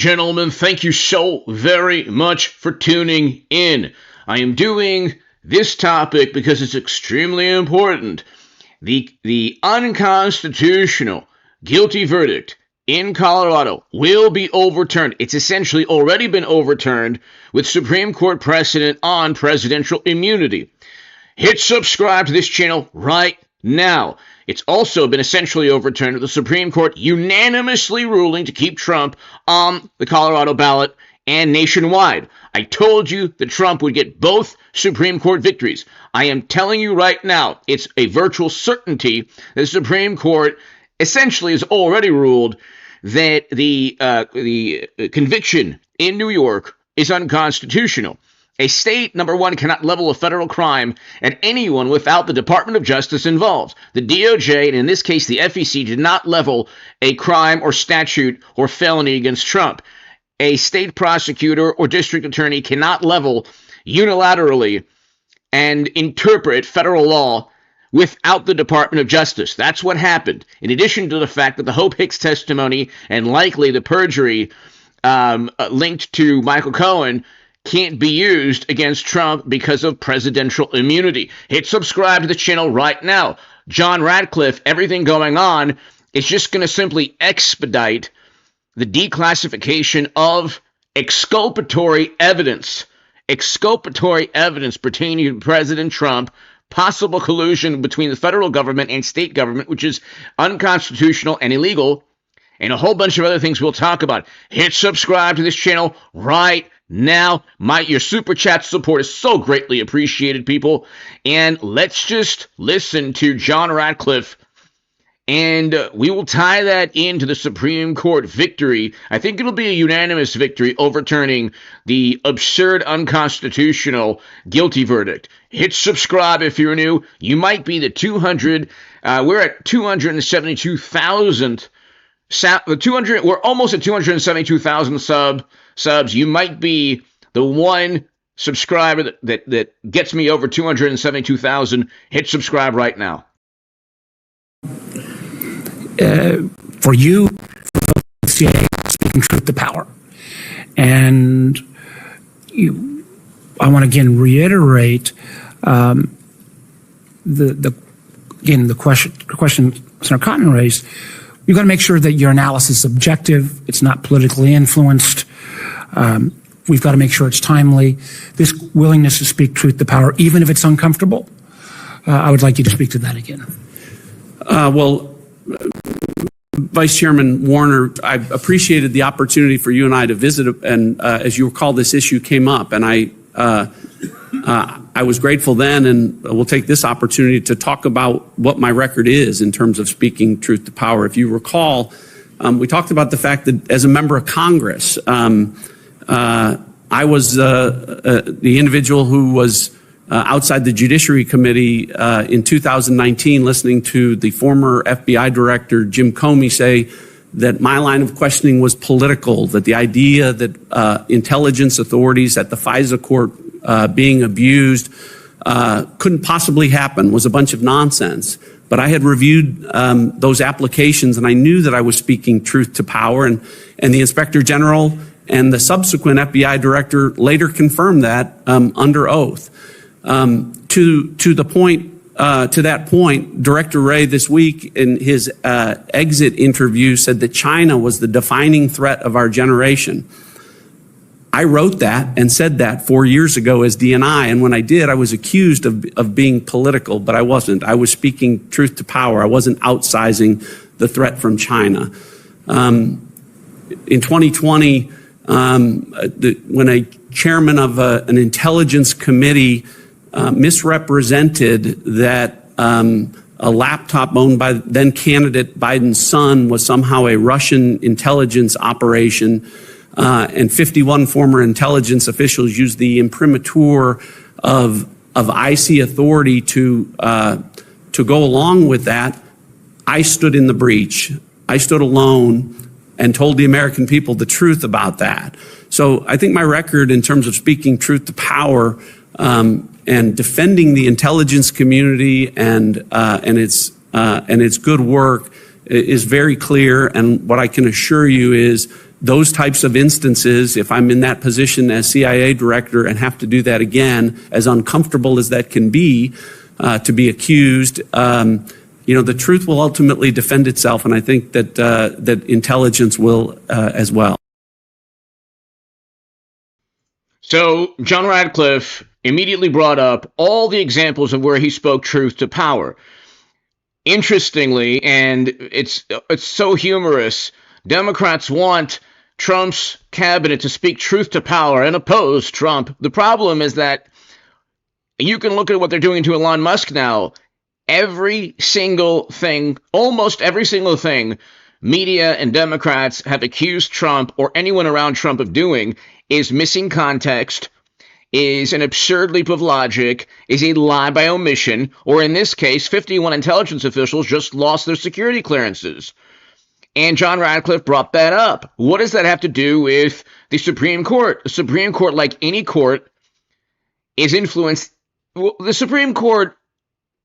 Gentlemen, thank you so very much for tuning in. I am doing this topic because it's extremely important. The unconstitutional guilty verdict in Colorado will be overturned. It's essentially already been overturned with Supreme Court precedent on presidential immunity. Hit subscribe to this channel right now. It's also been essentially overturned with the Supreme Court unanimously ruling to keep Trump on the Colorado ballot and nationwide. I told you that Trump would get both Supreme Court victories. I am telling you right now, it's a virtual certainty that the Supreme Court essentially has already ruled that the conviction in New York is unconstitutional. A state, number one, cannot level a federal crime at anyone without the Department of Justice involved. The DOJ, and in this case the FEC, did not level a crime or statute or felony against Trump. A state prosecutor or district attorney cannot level unilaterally and interpret federal law without the Department of Justice. That's what happened. In addition to the fact that the Hope Hicks testimony and likely the perjury linked to Michael Cohen can't be used against Trump because of presidential immunity. Hit subscribe to the channel right now. John Ratcliffe, everything going on is just going to simply expedite the declassification of exculpatory evidence pertaining to President Trump, possible collusion between the federal government and state government, which is unconstitutional and illegal, and a whole bunch of other things we'll talk about. Hit subscribe to this channel right now. Your super chat support is so greatly appreciated, people. And let's just listen to John Ratcliffe, and we will tie that into the Supreme Court victory. I think it'll be a unanimous victory overturning the absurd, unconstitutional guilty verdict. Hit subscribe if you're new. You might be the 200. We're at 272,000. We're almost at 272,000 subs. You might be the one subscriber that gets me over 272,000. Hit subscribe right now. For you, for CIA, speaking truth to power. And I want to again reiterate the question Senator Cotton raised. You've got to make sure that your analysis is objective. It's not politically influenced. We've got to make sure it's timely. This willingness to speak truth to power, even if it's uncomfortable, I would like you to speak to that again. Vice Chairman Warner, I appreciated the opportunity for you and I to visit, and as you recall, this issue came up, and I was grateful then, and we'll take this opportunity to talk about what my record is in terms of speaking truth to power. If you recall, we talked about the fact that as a member of Congress, I was the individual who was outside the Judiciary Committee in 2019, listening to the former FBI Director Jim Comey say that my line of questioning was political, that the idea that intelligence authorities at the FISA court being abused couldn't possibly happen, was a bunch of nonsense. But I had reviewed those applications, and I knew that I was speaking truth to power, and the Inspector General and the subsequent FBI Director later confirmed that under oath. To that point, Director Wray this week in his exit interview said that China was the defining threat of our generation. I wrote that and said that 4 years ago as DNI, and when I did, I was accused of being political, but I wasn't. I was speaking truth to power. I wasn't outsizing the threat from China. In 2020, when a chairman of an intelligence committee misrepresented that a laptop owned by then candidate Biden's son was somehow a Russian intelligence operation, and 51 former intelligence officials used the imprimatur of IC authority to go along with that. I stood in the breach. I stood alone and told the American people the truth about that. So I think my record in terms of speaking truth to power and defending the intelligence community and its good work is very clear. And what I can assure you is those types of instances, if I'm in that position as CIA director and have to do that again, as uncomfortable as that can be, to be accused, the truth will ultimately defend itself, and I think that that intelligence will as well. So John Ratcliffe immediately brought up all the examples of where he spoke truth to power. Interestingly, and it's so humorous, Democrats want Trump's cabinet to speak truth to power and oppose Trump. The problem is that you can look at what they're doing to Elon Musk now. Every single thing, almost every single thing, media and Democrats have accused Trump or anyone around Trump of doing is missing context, is an absurd leap of logic, is a lie by omission, or in this case, 51 intelligence officials just lost their security clearances. And John Ratcliffe brought that up. What does that have to do with the Supreme Court? The Supreme Court, like any court, is influenced. Well, the Supreme Court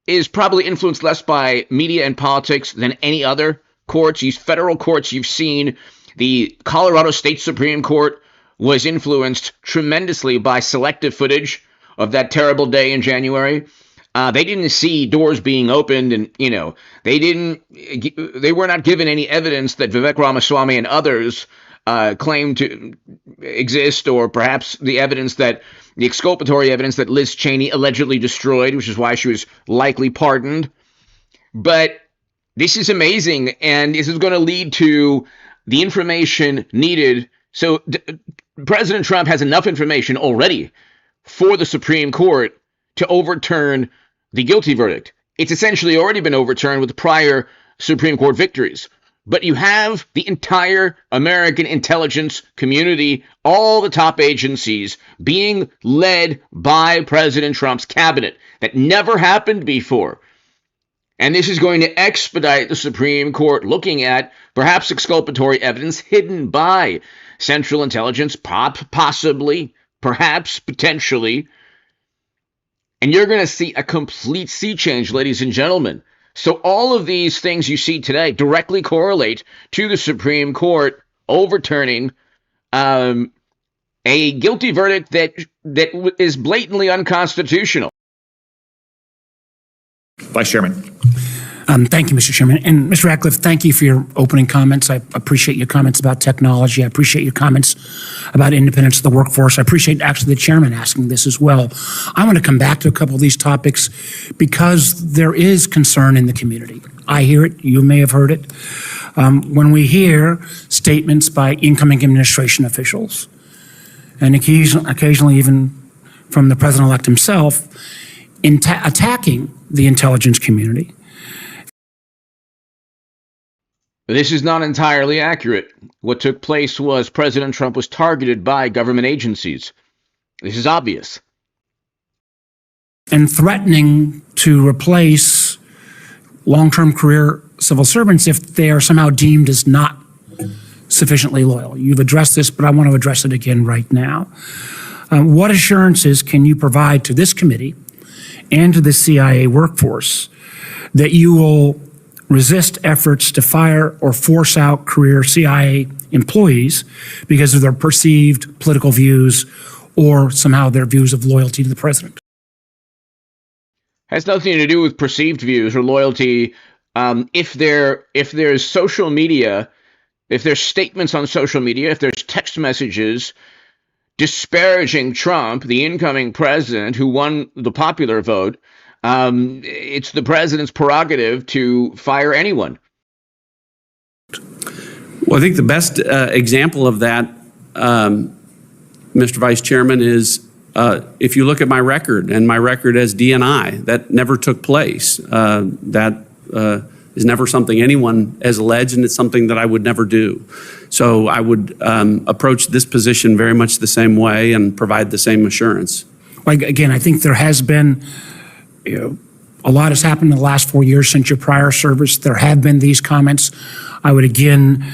is probably influenced less by media and politics than any other courts. These federal courts you've seen, the Colorado State Supreme Court was influenced tremendously by selective footage of that terrible day in January. They didn't see doors being opened, and they were not given any evidence that Vivek Ramaswamy and others claimed to exist, or perhaps the exculpatory evidence that Liz Cheney allegedly destroyed, which is why she was likely pardoned. But this is amazing, and this is going to lead to the information needed. So President Trump has enough information already for the Supreme Court to overturn the guilty verdict. It's essentially already been overturned with prior Supreme Court victories. But you have the entire American intelligence community, all the top agencies, being led by President Trump's cabinet. That never happened before. And this is going to expedite the Supreme Court looking at perhaps exculpatory evidence hidden by Central Intelligence, possibly, perhaps, potentially. And you're going to see a complete sea change, ladies and gentlemen. So all of these things you see today directly correlate to the Supreme Court overturning a guilty verdict that is blatantly unconstitutional. Vice Chairman. Thank you, Mr. Chairman. And Mr. Ratcliffe, thank you for your opening comments. I appreciate your comments about technology. I appreciate your comments about independence of the workforce. I appreciate actually the chairman asking this as well. I want to come back to a couple of these topics because there is concern in the community. I hear it. You may have heard it. When we hear statements by incoming administration officials, and occasionally even from the president-elect himself, attacking the intelligence community. This is not entirely accurate. What took place was President Trump was targeted by government agencies. This is obvious. And threatening to replace long-term career civil servants if they are somehow deemed as not sufficiently loyal. You've addressed this, but I want to address it again right now. What assurances can you provide to this committee and to the CIA workforce that you will resist efforts to fire or force out career CIA employees because of their perceived political views or somehow their views of loyalty to the president? Has nothing to do with perceived views or loyalty. If there's social media, if there's statements on social media, if there's text messages disparaging Trump, the incoming president who won the popular vote, it's the president's prerogative to fire anyone. Well, I think the best example of that, Mr. Vice Chairman, is if you look at my record and my record as DNI, that never took place. That is never something anyone has alleged, and it's something that I would never do. So I would approach this position very much the same way and provide the same assurance. Again, I think there has been a lot has happened in the last 4 years since your prior service. There have been these comments. I would again,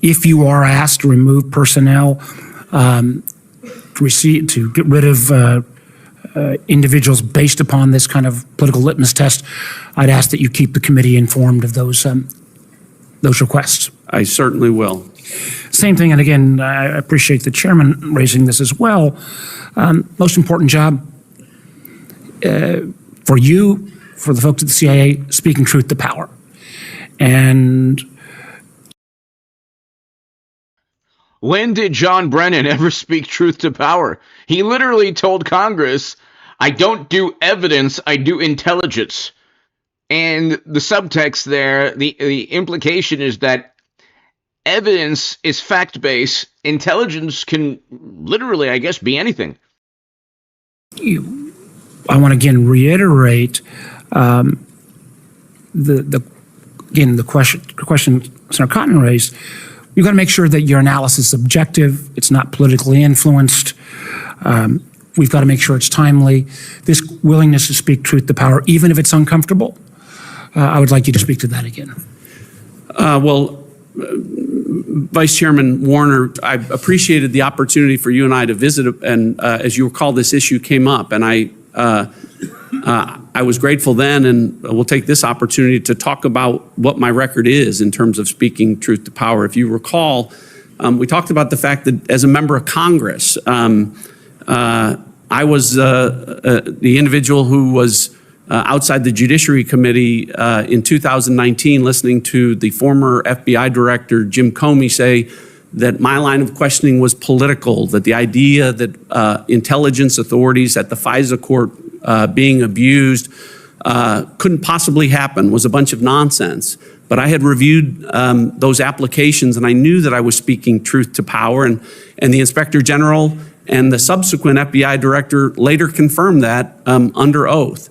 if you are asked to remove personnel, to get rid of individuals based upon this kind of political litmus test, I'd ask that you keep the committee informed of those requests. I certainly will. Same thing, and again, I appreciate the chairman raising this as well. Most important job for you, for the folks at the CIA, speaking truth to power. And when did John Brennan ever speak truth to power? He literally told Congress, I don't do evidence, I do intelligence. And the subtext there, the implication is that evidence is fact-based. Intelligence can literally, I guess, be anything. I want to again reiterate the question Senator Cotton raised. You've got to make sure that your analysis is objective. It's not politically influenced. We've got to make sure it's timely. This willingness to speak truth to power, even if it's uncomfortable, I would like you to speak to that again. Vice Chairman Warner, I appreciated the opportunity for you and I to visit, and as you recall, this issue came up, and I was grateful then, and we'll take this opportunity to talk about what my record is in terms of speaking truth to power. If you recall, we talked about the fact that as a member of Congress, I was the individual who was outside the Judiciary Committee in 2019, listening to the former FBI Director Jim Comey say that my line of questioning was political, that the idea that intelligence authorities at the FISA court being abused couldn't possibly happen, was a bunch of nonsense. But I had reviewed those applications, and I knew that I was speaking truth to power, and the Inspector General and the subsequent FBI Director later confirmed that under oath.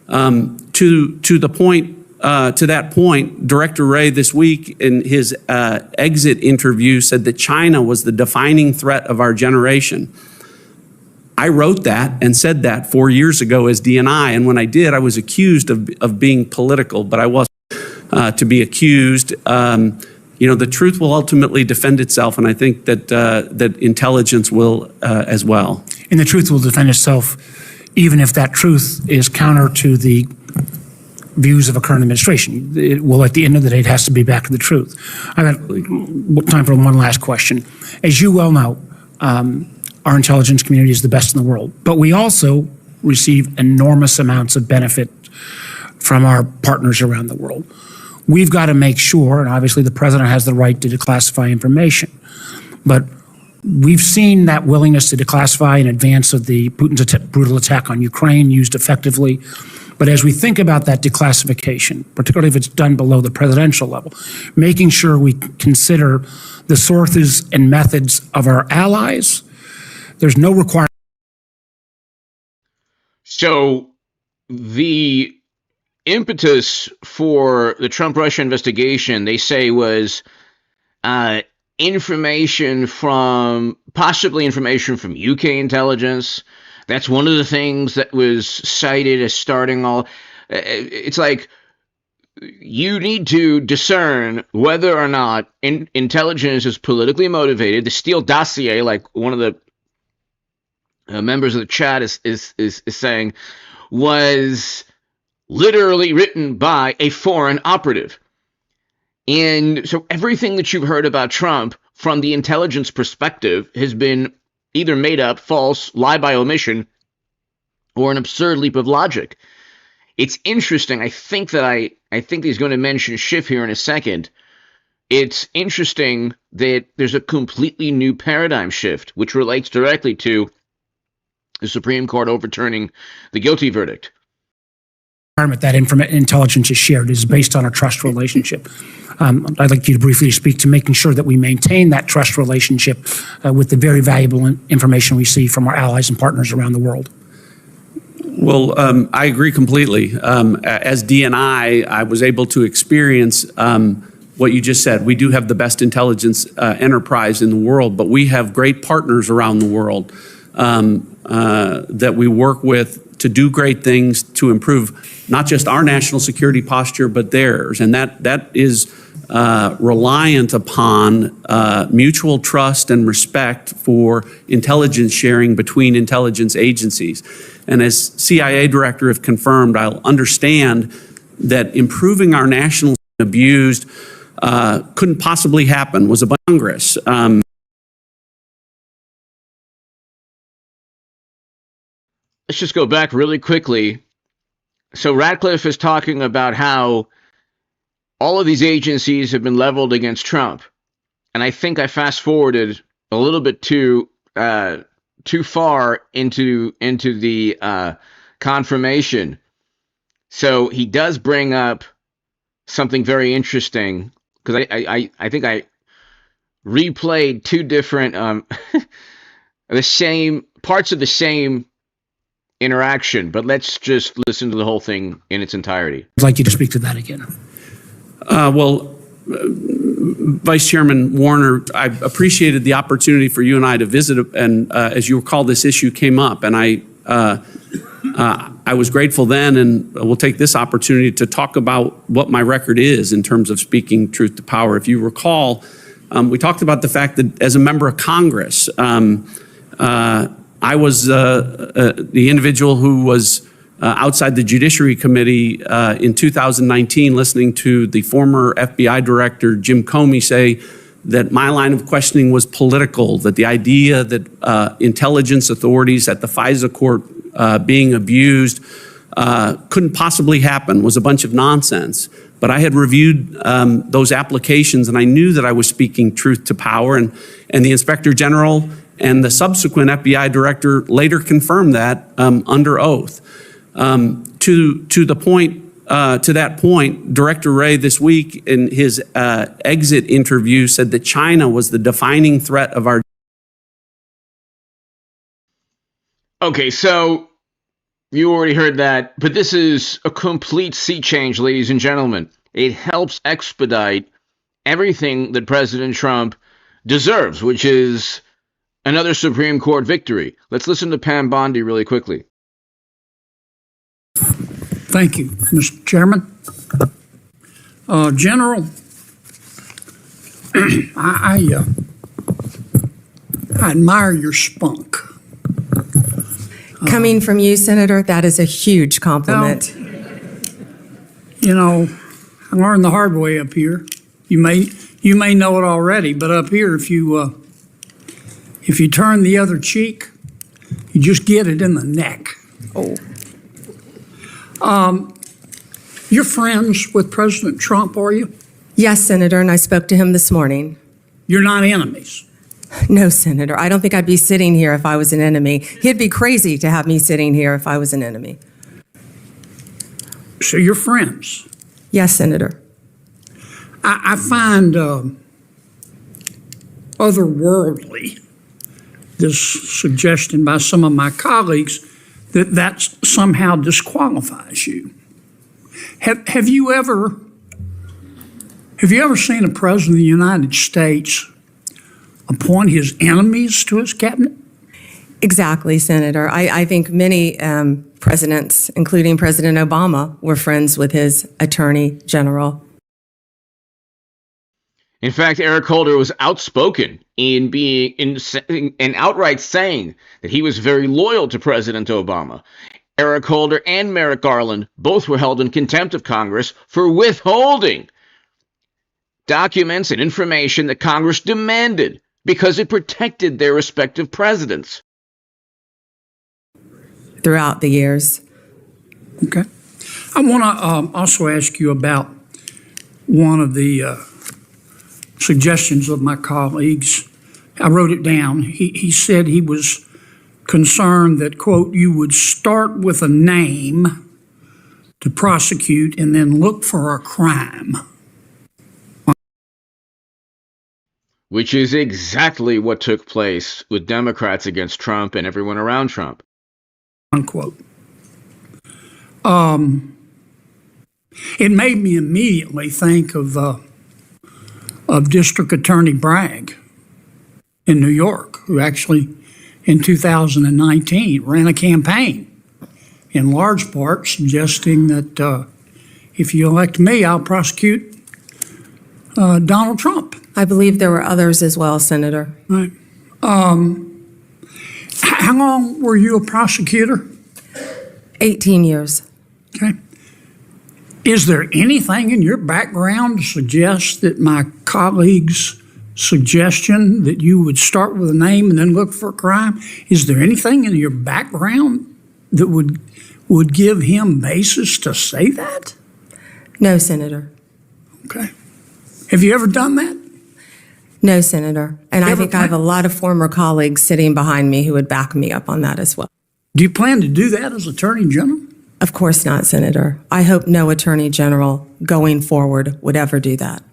To that point, Director Wray this week in his exit interview said that China was the defining threat of our generation. I wrote that and said that 4 years ago as DNI, and when I did, I was accused of being political, but I wasn't to be accused. The truth will ultimately defend itself, and I think that intelligence will as well. And the truth will defend itself even if that truth is counter to the views of a current administration. It will, at the end of the day, it has to be back to the truth. I've got time for one last question. As you well know, our intelligence community is the best in the world, but we also receive enormous amounts of benefit from our partners around the world. We've got to make sure, and obviously the president has the right to declassify information, but we've seen that willingness to declassify in advance of the Putin's brutal attack on Ukraine used effectively. But as we think about that declassification, particularly if it's done below the presidential level, making sure we consider the sources and methods of our allies, there's no requirement. So the impetus for the Trump-Russia investigation, they say, was possibly information from UK intelligence. That's one of the things that was cited as starting all. It's like you need to discern whether or not intelligence is politically motivated. The Steele dossier, like one of the members of the chat is saying, was literally written by a foreign operative. And so everything that you've heard about Trump from the intelligence perspective has been either made up, false, lie by omission, or an absurd leap of logic. It's interesting. I think he's going to mention Schiff here in a second. It's interesting that there's a completely new paradigm shift, which relates directly to the Supreme Court overturning the guilty verdict. That intelligence is shared is based on a trust relationship. I'd like you to briefly speak to making sure that we maintain that trust relationship with the very valuable information we see from our allies and partners around the world. Well, I agree completely. As DNI, I was able to experience what you just said. We do have the best intelligence enterprise in the world, but we have great partners around the world that we work with to do great things to improve not just our national security posture, but theirs. And that is reliant upon mutual trust and respect for intelligence sharing between intelligence agencies. And as CIA director have confirmed, I'll understand that improving our national abused couldn't possibly happen was a bunch of Congress. Let's just go back really quickly. So Ratcliffe is talking about how all of these agencies have been leveled against Trump. And I think I fast forwarded a little bit too far into the confirmation. So he does bring up something very interesting, because I think I replayed two different the same parts of the same interaction, but let's just listen to the whole thing in its entirety. I'd like you to speak to that again. Vice Chairman Warner, I appreciated the opportunity for you and I to visit, and as you recall, this issue came up, and I was grateful then, and we'll take this opportunity to talk about what my record is in terms of speaking truth to power. If you recall, we talked about the fact that as a member of Congress, I was the individual who was outside the Judiciary Committee in 2019, listening to the former FBI Director Jim Comey say that my line of questioning was political, that the idea that intelligence authorities at the FISA court being abused couldn't possibly happen was a bunch of nonsense. But I had reviewed those applications, and I knew that I was speaking truth to power, and the Inspector General and the subsequent FBI Director later confirmed that under oath. To that point, Director Wray this week in his exit interview said that China was the defining threat of our. Okay, so you already heard that, but this is a complete sea change, ladies and gentlemen. It helps expedite everything that President Trump deserves, which is another Supreme Court victory. Let's listen to Pam Bondi really quickly. Thank you, Mr. Chairman. General, I admire your spunk. Coming from you, Senator, that is a huge compliment. I learned the hard way up here. You may know it already, but up here, if you turn the other cheek, you just get it in the neck. Oh. You're friends with President Trump, are you? Yes, Senator, and I spoke to him this morning. You're not enemies. No, Senator, I don't think I'd be sitting here if I was an enemy. He'd be crazy to have me sitting here if I was an enemy. So you're friends? Yes, Senator. I find otherworldly this suggestion by some of my colleagues that somehow disqualifies you. Have you ever seen a president of the United States appoint his enemies to his cabinet? Exactly, Senator. I think many presidents, including President Obama, were friends with his attorney general. In fact, Eric Holder was outspoken in outright saying that he was very loyal to President Obama. Eric Holder and Merrick Garland both were held in contempt of Congress for withholding documents and information that Congress demanded because it protected their respective presidents. Throughout the years. Okay. I want to also ask you about one of the suggestions of my colleagues. I wrote it down. He said he was concerned that, quote, you would start with a name to prosecute and then look for a crime. Which is exactly what took place with Democrats against Trump and everyone around Trump. Unquote. It made me immediately think of District Attorney Bragg in New York, who actually in 2019 ran a campaign in large part suggesting that if you elect me, I'll prosecute Donald Trump. I believe there were others as well, Senator. Right. How long were you a prosecutor? 18 years. Okay. Is there anything in your background to suggest that my colleague's suggestion that you would start with a name and then look for a crime, is there anything in your background that would give him basis to say that? No, Senator. Okay. Have you ever done that? No, Senator. And I think I have a lot of former colleagues sitting behind me who would back me up on that as well. Do you plan to do that as Attorney General? Of course not, Senator. I hope no Attorney General going forward would ever do that.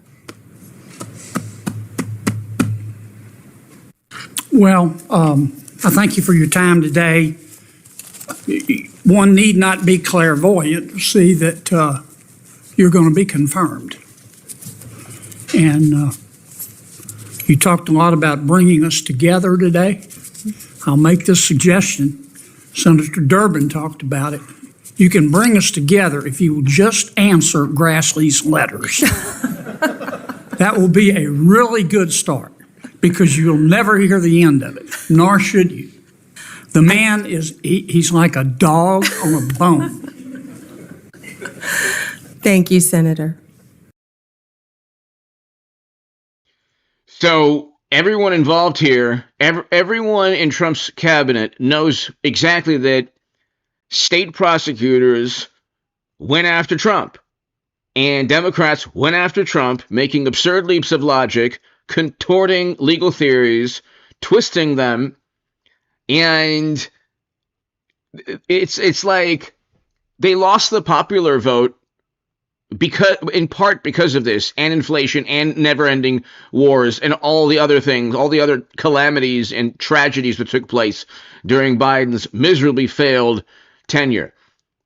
Well, I thank you for your time today. One need not be clairvoyant to see that you're going to be confirmed. And you talked a lot about bringing us together today. I'll make this suggestion. Senator Durbin talked about it. You can bring us together if you will just answer Grassley's letters. That will be a really good start, because you'll never hear the end of it, nor should you. The man he's like a dog on a bone. Thank you, Senator. So everyone involved here, everyone in Trump's cabinet knows exactly that state prosecutors went after Trump, and Democrats went after Trump, making absurd leaps of logic, contorting legal theories, twisting them, and it's like they lost the popular vote in part because of this, and inflation, and never-ending wars, and all the other things, all the other calamities and tragedies that took place during Biden's miserably failed tenure.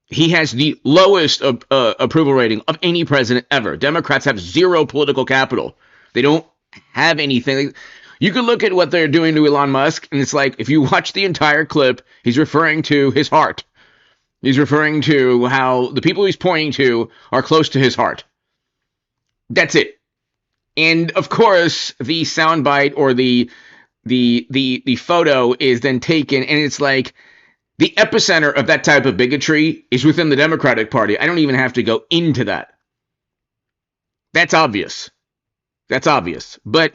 He has the lowest approval rating of any president ever. Democrats have zero political capital. They don't have anything. You can look at what they're doing to Elon Musk, and it's like, if you watch the entire clip, he's referring to his heart. He's referring to how the people he's pointing to are close to his heart. That's it. And of course, the soundbite or the photo is then taken, and it's like the epicenter of that type of bigotry is within the Democratic Party. I don't even have to go into that. That's obvious. That's obvious. But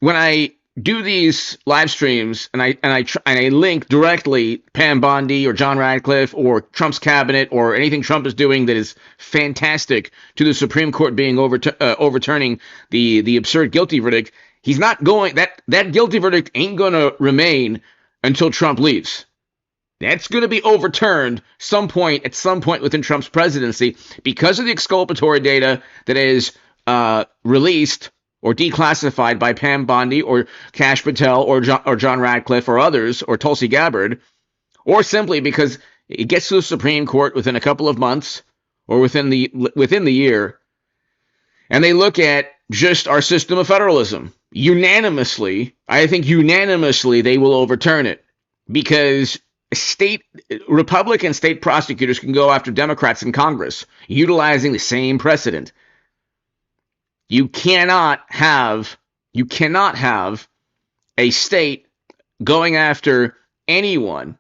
when I do these live streams and I link directly Pam Bondi or John Ratcliffe or Trump's cabinet or anything Trump is doing that is fantastic to the Supreme Court being overturning the absurd guilty verdict, he's not going, that guilty verdict ain't going to remain until Trump leaves. That's going to be overturned at some point within Trump's presidency, because of the exculpatory data that is released or declassified by Pam Bondi or Kash Patel or John Ratcliffe or others, or Tulsi Gabbard, or simply because it gets to the Supreme Court within a couple of months or within the year, and they look at just our system of federalism. I think unanimously they will overturn it, because Republican state prosecutors can go after Democrats in Congress, utilizing the same precedent. You cannot have a state going after anyone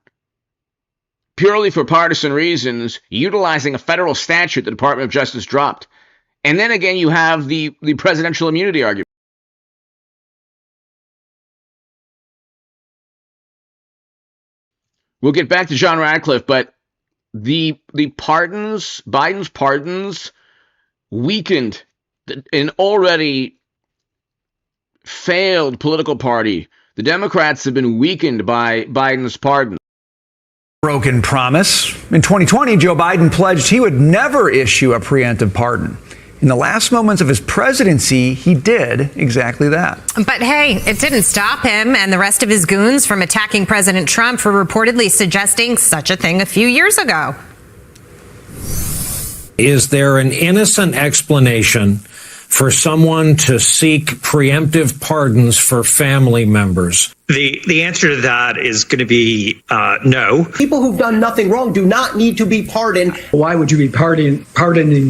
purely for partisan reasons, utilizing a federal statute the Department of Justice dropped. And then again, you have the presidential immunity argument. We'll get back to John Ratcliffe, but the pardons, Biden's pardons, weakened an already failed political party. The Democrats have been weakened by Biden's pardon. Broken promise. In 2020, Joe Biden pledged he would never issue a preemptive pardon. In the last moments of his presidency, he did exactly that. But hey, it didn't stop him and the rest of his goons from attacking President Trump for reportedly suggesting such a thing a few years ago. Is there an innocent explanation for someone to seek preemptive pardons for family members? The answer to that is going to be no. People who've done nothing wrong do not need to be pardoned. Why would you be pardoning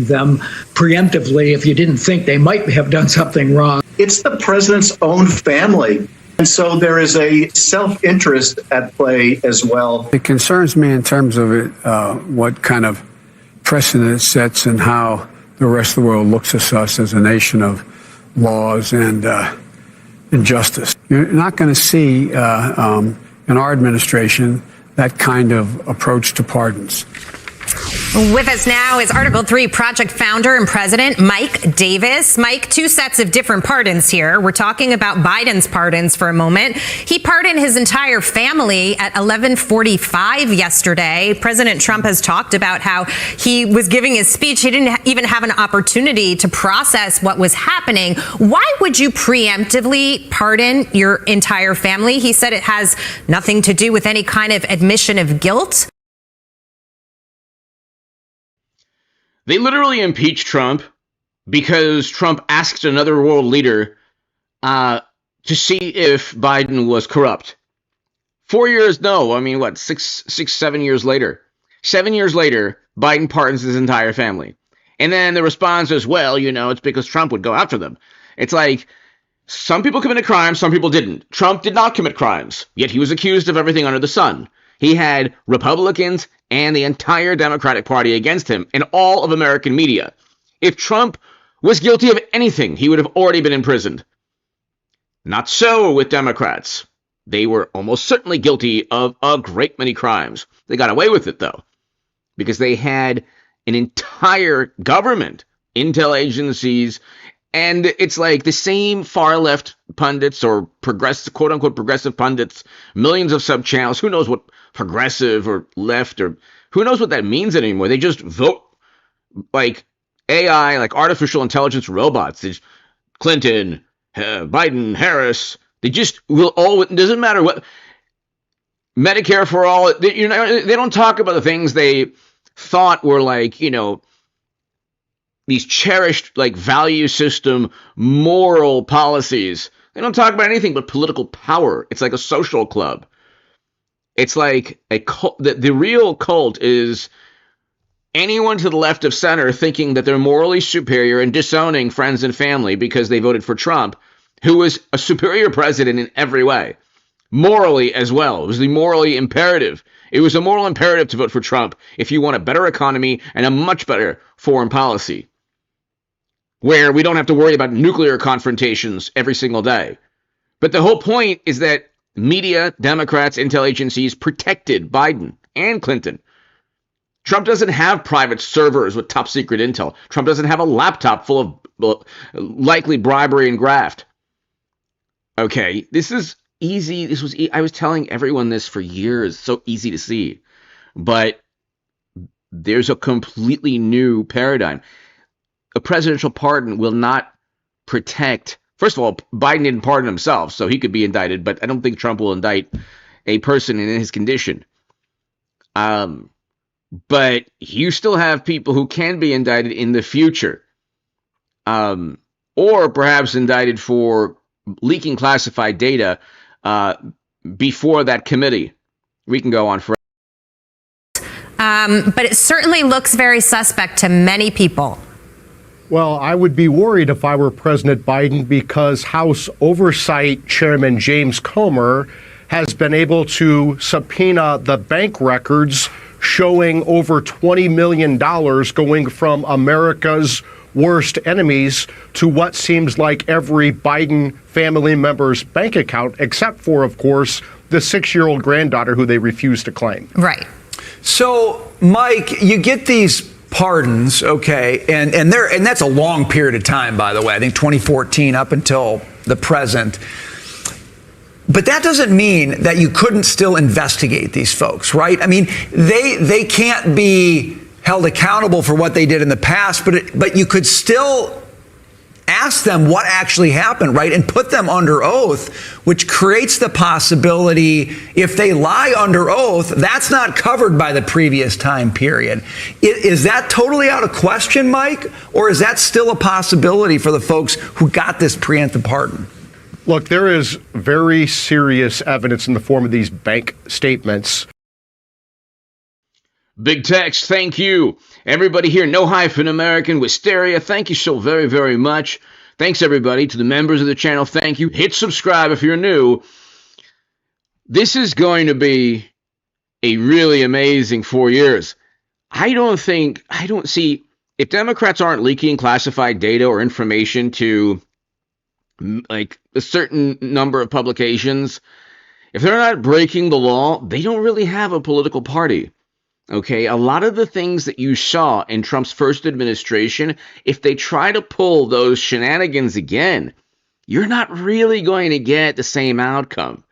them preemptively if you didn't think they might have done something wrong? It's the president's own family. And so there is a self-interest at play as well. It concerns me in terms of what kind of precedent it sets in how the rest of the world looks at us as a nation of laws and justice. You're not going to see in our administration that kind of approach to pardons. With us now is Article 3 Project founder and president Mike Davis. Mike, two sets of different pardons here. We're talking about Biden's pardons for a moment. He pardoned his entire family at 11:45 yesterday. President Trump has talked about how he was giving his speech. He didn't even have an opportunity to process what was happening. Why would you preemptively pardon your entire family? He said it has nothing to do with any kind of admission of guilt. They literally impeached Trump because Trump asked another world leader to see if Biden was corrupt. 4 years, no. I mean, what, 7 years later? 7 years later, Biden pardons his entire family. And then the response is, well, you know, it's because Trump would go after them. It's like, some people committed crimes, some people didn't. Trump did not commit crimes, yet he was accused of everything under the sun. He had Republicans and the entire Democratic Party against him and all of American media. If Trump was guilty of anything, he would have already been imprisoned. Not so with Democrats. They were almost certainly guilty of a great many crimes. They got away with it, though, because they had an entire government, intel agencies, and it's like the same far-left pundits or progressive, quote-unquote progressive pundits, millions of sub-channels. Who knows what progressive or left or who knows what that means anymore? They just vote like AI, like artificial intelligence robots. It's Clinton, Biden, Harris. They just will all, it doesn't matter what, Medicare for all. They don't talk about the things they thought were like, you know, these cherished like value system, moral policies. They don't talk about anything but political power. It's like a social club. It's like a cult. The real cult is anyone to the left of center thinking that they're morally superior and disowning friends and family because they voted for Trump, who was a superior president in every way. Morally as well. It was the morally imperative. It was a moral imperative to vote for Trump if you want a better economy and a much better foreign policy, where we don't have to worry about nuclear confrontations every single day. But the whole point is that media, Democrats, intel agencies protected Biden and Clinton. Trump doesn't have private servers with top secret intel. Trump doesn't have a laptop full of likely bribery and graft. Okay, this is easy. I was telling everyone this for years. So easy to see. But there's a completely new paradigm. A presidential pardon will not protect. First of all, Biden didn't pardon himself, so he could be indicted, but I don't think Trump will indict a person in his condition. But you still have people who can be indicted in the future, or perhaps indicted for leaking classified data before that committee. We can go on forever. But it certainly looks very suspect to many people. Well, I would be worried if I were President Biden because House Oversight Chairman James Comer has been able to subpoena the bank records showing over $20 million going from America's worst enemies to what seems like every Biden family member's bank account, except for, of course, the 6-year-old granddaughter who they refuse to claim. Right. So, Mike, you get these pardons, okay, and that's a long period of time, by the way. I think 2014 up until the present. But that doesn't mean that you couldn't still investigate these folks, right? I mean, they can't be held accountable for what they did in the past, but you could still ask them what actually happened, right? And put them under oath, which creates the possibility if they lie under oath, that's not covered by the previous time period. Is that totally out of question, Mike? Or is that still a possibility for the folks who got this preemptive pardon? Look, there is very serious evidence in the form of these bank statements. Big text, thank you. Everybody here, No Hyphen American Wisteria, thank you so very, very much. Thanks, everybody. To the members of the channel, thank you. Hit subscribe if you're new. This is going to be a really amazing 4 years. I don't see, if Democrats aren't leaking classified data or information to like a certain number of publications, if they're not breaking the law, they don't really have a political party. Okay, a lot of the things that you saw in Trump's first administration, if they try to pull those shenanigans again, you're not really going to get the same outcome.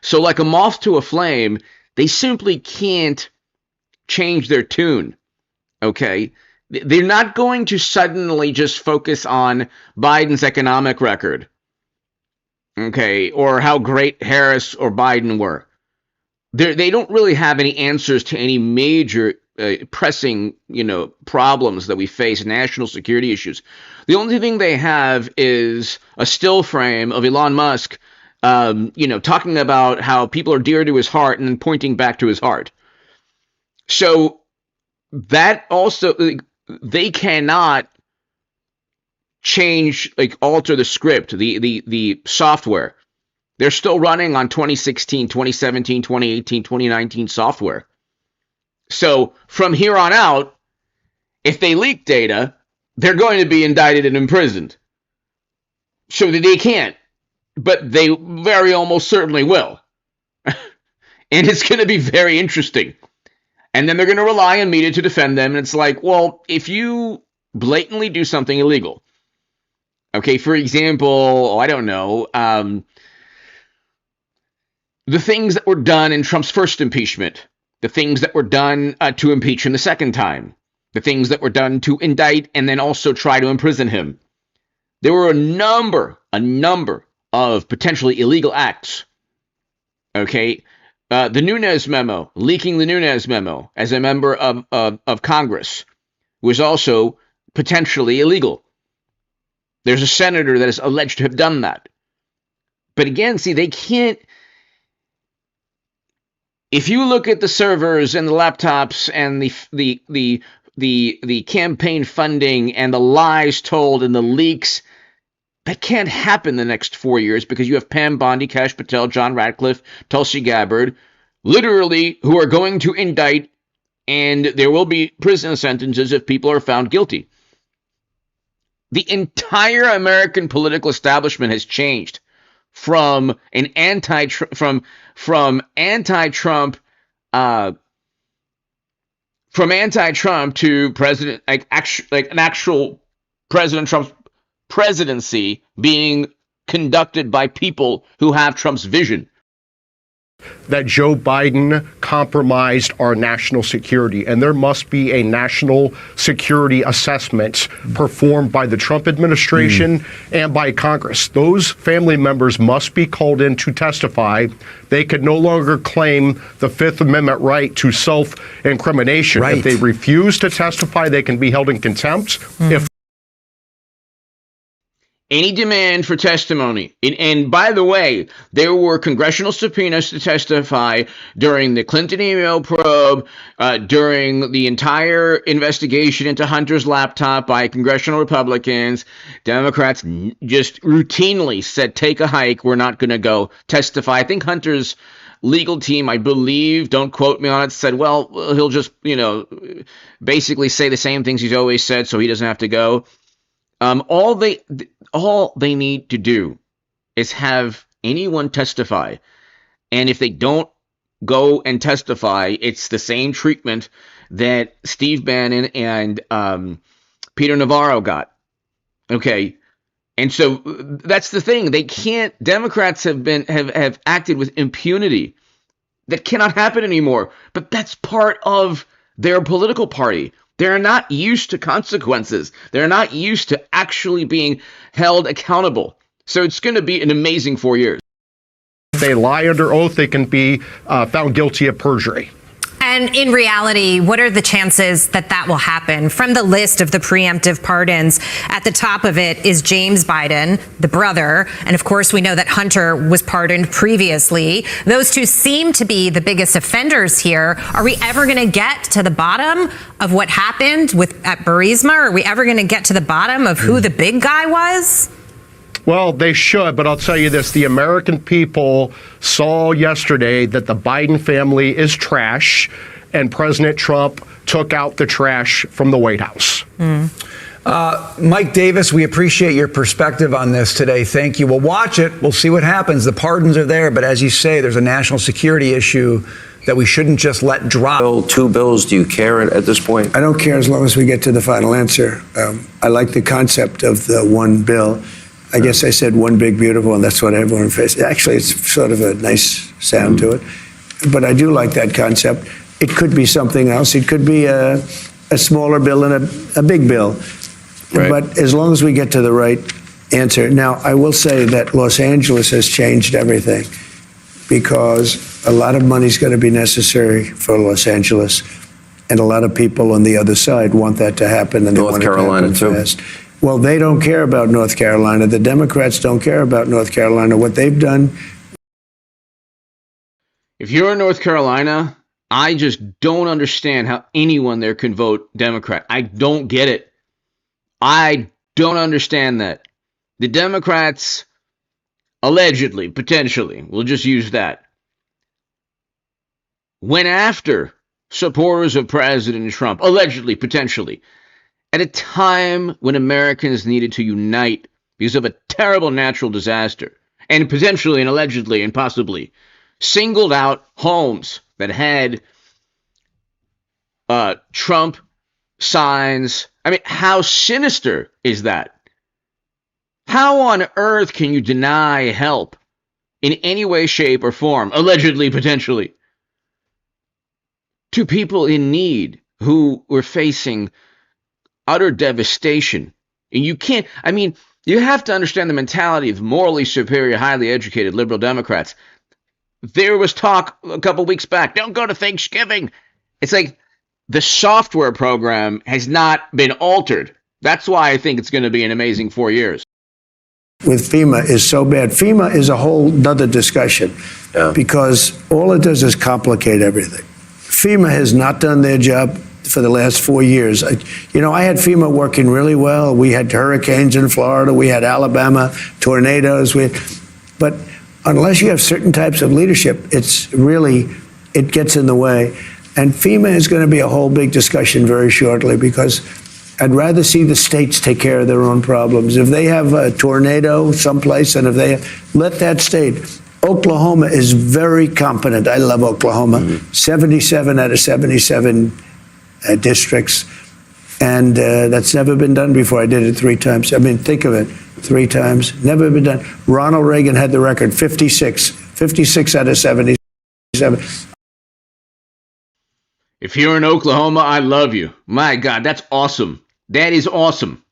So like a moth to a flame, they simply can't change their tune. Okay, they're not going to suddenly just focus on Biden's economic record. Okay, or how great Harris or Biden were. They don't really have any answers to any major pressing, problems that we face, national security issues. The only thing they have is a still frame of Elon Musk, talking about how people are dear to his heart and then pointing back to his heart. So that also, they cannot change, alter the script, the software. They're still running on 2016, 2017, 2018, 2019 software. So from here on out, if they leak data, they're going to be indicted and imprisoned. So they can't, but they very almost certainly will. And it's going to be very interesting. And then they're going to rely on media to defend them. And it's like, well, if you blatantly do something illegal, okay, for example, I don't know, the things that were done in Trump's first impeachment, the things that were done to impeach him the second time, the things that were done to indict and then also try to imprison him. There were a number of potentially illegal acts. Okay, the Nunes memo, leaking the Nunes memo as a member of Congress was also potentially illegal. There's a senator that is alleged to have done that. But again, see, they can't. If you look at the servers and the laptops and the campaign funding and the lies told and the leaks, that can't happen the next 4 years because you have Pam Bondi, Kash Patel, John Ratcliffe, Tulsi Gabbard, literally who are going to indict, and there will be prison sentences if people are found guilty. The entire American political establishment has changed from an anti-Trump to president, like an actual President Trump's presidency being conducted by people who have Trump's vision. That Joe Biden compromised our national security, and there must be a national security assessment performed by the Trump administration and by Congress. Those family members must be called in to testify. They could no longer claim the Fifth Amendment right to self-incrimination. Right. If they refuse to testify, they can be held in contempt. If any demand for testimony. And by the way, there were congressional subpoenas to testify during the Clinton email probe, during the entire investigation into Hunter's laptop by congressional Republicans. Democrats just routinely said, take a hike, we're not going to go testify. I think Hunter's legal team, I believe, don't quote me on it, said, well, he'll just, basically say the same things he's always said so he doesn't have to go. All they need to do is have anyone testify. And if they don't go and testify, it's the same treatment that Steve Bannon and Peter Navarro got. Okay. And so that's the thing. They can't, Democrats have acted with impunity. That cannot happen anymore. But that's part of their political party. They're not used to consequences. They're not used to actually being held accountable. So it's going to be an amazing 4 years. If they lie under oath, they can be found guilty of perjury. And in reality, what are the chances that that will happen? From the list of the preemptive pardons, at the top of it is James Biden, the brother. And of course, we know that Hunter was pardoned previously. Those two seem to be the biggest offenders here. Are we ever going to get to the bottom of what happened at Burisma? Are we ever going to get to the bottom of who the big guy was? Well, they should, but I'll tell you this. The American people saw yesterday that the Biden family is trash, and President Trump took out the trash from the White House. Mike Davis, we appreciate your perspective on this today. Thank you. We'll watch it. We'll see what happens. The pardons are there, but as you say, there's a national security issue that we shouldn't just let drop. Two bills, do you care at this point? I don't care as long as we get to the final answer. I like the concept of the one bill. I guess I said one big beautiful, and that's what everyone faces. Actually, it's sort of a nice sound to it. But I do like that concept. It could be something else. It could be a smaller bill and a big bill. Right. But as long as we get to the right answer. Now, I will say that Los Angeles has changed everything because a lot of money is going to be necessary for Los Angeles. And a lot of people on the other side want that to happen. And North Carolina, too. Fast. Well, they don't care about North Carolina. The Democrats don't care about North Carolina. What they've done. If you're in North Carolina, I just don't understand how anyone there can vote Democrat. I don't get it. I don't understand that. The Democrats, allegedly, potentially, we'll just use that, went after supporters of President Trump, allegedly, potentially, at a time when Americans needed to unite because of a terrible natural disaster, and potentially and allegedly and possibly singled out homes that had Trump signs. I mean, how sinister is that? How on earth can you deny help in any way, shape, or form, allegedly, potentially, to people in need who were facing utter devastation? And you can't, I mean, you have to understand the mentality of morally superior, highly educated liberal Democrats. There was talk a couple weeks back, don't go to Thanksgiving. It's like, the software program has not been altered. That's why I think it's going to be an amazing 4 years. With FEMA is so bad. FEMA is a whole nother discussion because all it does is complicate everything. FEMA has not done their job for the last 4 years. I had FEMA working really well. We had hurricanes in Florida. We had Alabama, tornadoes. But unless you have certain types of leadership, it gets in the way. And FEMA is going to be a whole big discussion very shortly because I'd rather see the states take care of their own problems. If they have a tornado someplace and let that state. Oklahoma is very competent. I love Oklahoma. 77 out of 77 districts. And that's never been done before. I did it 3 times. I mean, think of it. 3 times. Never been done. Ronald Reagan had the record, 56 out of 77. If you're in Oklahoma, I love you. My God, that's awesome. That is awesome.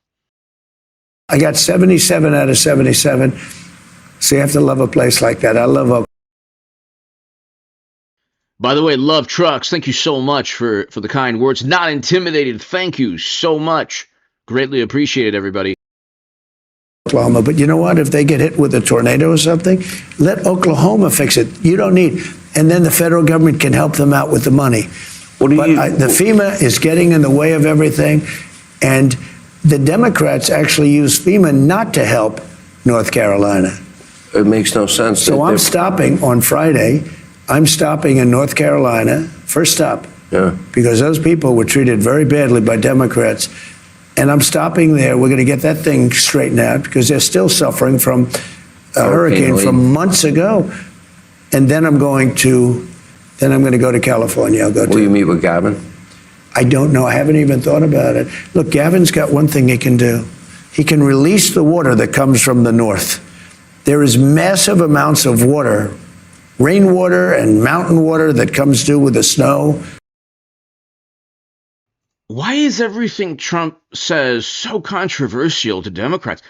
I got 77 out of 77. So you have to love a place like that. I love Oklahoma. By the way, love trucks. Thank you so much for the kind words. Not intimidated. Thank you so much. Greatly appreciated, everybody. Oklahoma. But you know what? If they get hit with a tornado or something, let Oklahoma fix it. You don't need. And then the federal government can help them out with the money. The FEMA is getting in the way of everything, and the Democrats actually use FEMA not to help North Carolina. It makes no sense. So I'm stopping on Friday. I'm stopping in North Carolina, first stop, because those people were treated very badly by Democrats. And I'm stopping there. We're going to get that thing straightened out because they're still suffering from a hurricane from months ago. And then I'm going to go to California. Will you meet with Gavin? I don't know. I haven't even thought about it. Look, Gavin's got one thing he can do. He can release the water that comes from the north. There is massive amounts of water, rainwater and mountain water that comes due with the snow. Why is everything Trump says so controversial to Democrats?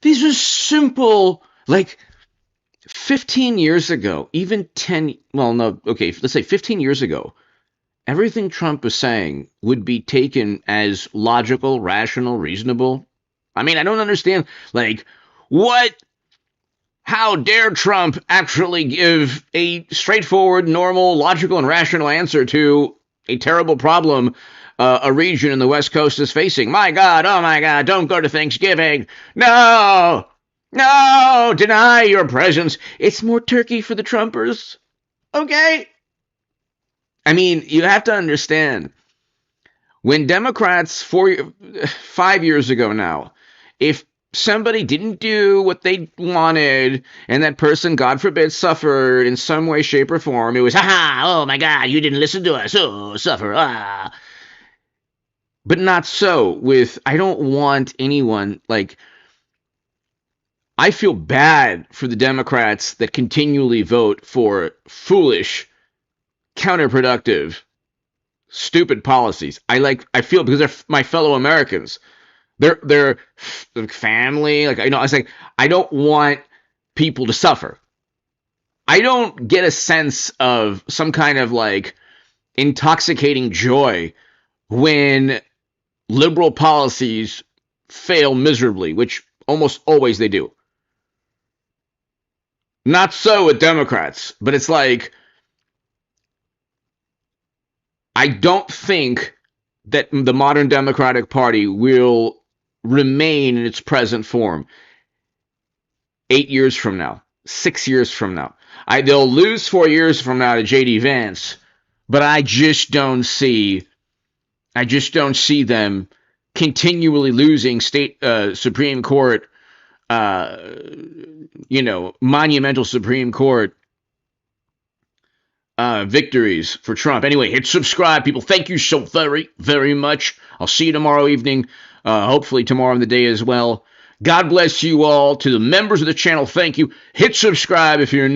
These are simple, like 15 years ago, even 10, well, no, okay, let's say 15 years ago, everything Trump was saying would be taken as logical, rational, reasonable. I mean, I don't understand, like, how dare Trump actually give a straightforward, normal, logical, and rational answer to a terrible problem a region in the West Coast is facing? My God, oh my God, don't go to Thanksgiving. No, deny your presence. It's more turkey for the Trumpers. Okay? I mean, you have to understand, when Democrats 5 years ago now, if somebody didn't do what they wanted and that person, God forbid, suffered in some way, shape, or form, it was, oh my God, you didn't listen to us, oh, suffer, ah. But not so with, I don't want anyone, like, I feel bad for the Democrats that continually vote for foolish, counterproductive, stupid policies. I feel, because they're my fellow Americans. They're family. Like, I was like, I don't want people to suffer. I don't get a sense of some kind of like intoxicating joy when liberal policies fail miserably, which almost always they do. Not so with Democrats, but it's like, I don't think that the modern Democratic Party will remain in its present form 8 years from now, 6 years from now. They'll lose 4 years from now to J.D. Vance, but I just don't see them continually losing state Supreme Court, monumental Supreme Court victories for Trump. Anyway, hit subscribe, people. Thank you so very, very much. I'll see you tomorrow evening, hopefully tomorrow in the day as well. God bless you all. To the members of the channel, thank you. Hit subscribe if you're new.